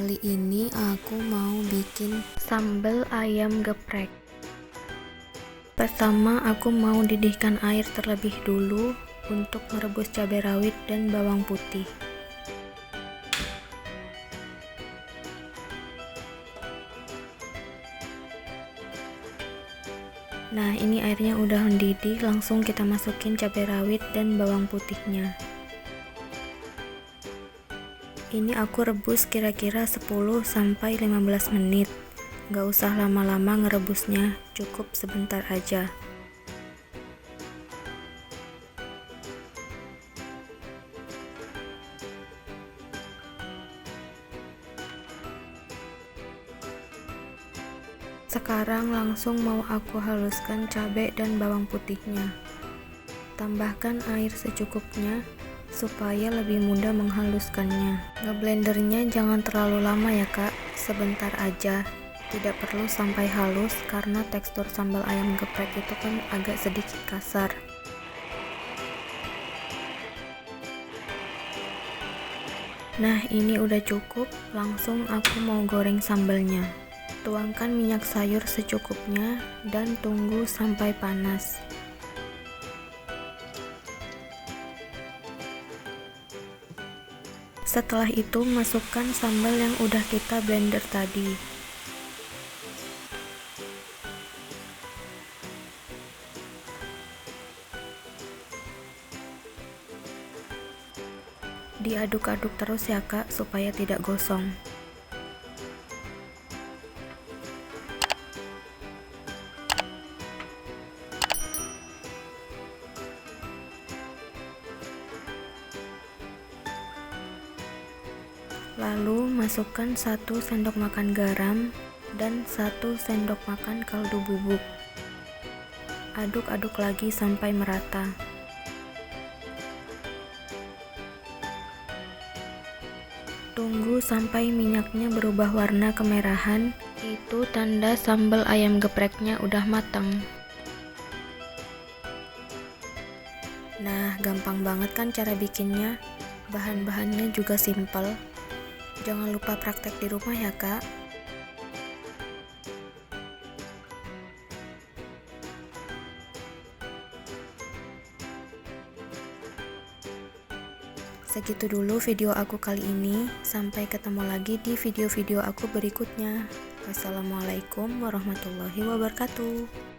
Kali ini aku mau bikin sambal ayam geprek. Pertama aku mau didihkan air terlebih dulu untuk merebus cabai rawit dan bawang putih. Nah, ini airnya udah mendidih, langsung kita masukin cabai rawit dan bawang putihnya. Ini aku rebus kira-kira 10-15 menit. Gak usah lama-lama ngerebusnya, cukup sebentar aja. Sekarang langsung mau aku haluskan cabai dan bawang putihnya. Tambahkan air secukupnya supaya lebih mudah menghaluskannya. Ngeblendernya jangan terlalu lama ya kak, sebentar aja. Tidak perlu sampai halus karena tekstur sambal ayam geprek itu kan agak sedikit kasar. Nah, ini udah cukup, langsung aku mau goreng sambalnya. Tuangkan minyak sayur secukupnya dan tunggu sampai panas. Setelah itu masukkan sambal yang udah kita blender tadi. Diaduk-aduk terus ya kak supaya tidak gosong. Lalu masukkan 1 sendok makan garam dan 1 sendok makan kaldu bubuk. Aduk-aduk lagi sampai merata. Tunggu sampai minyaknya berubah warna kemerahan, itu tanda sambal ayam gepreknya udah matang. Nah, gampang banget kan cara bikinnya, bahan-bahannya juga simpel. Jangan lupa praktek di rumah ya kak. Segitu dulu video aku kali ini, sampai ketemu lagi di video-video aku berikutnya. Wassalamualaikum warahmatullahi wabarakatuh.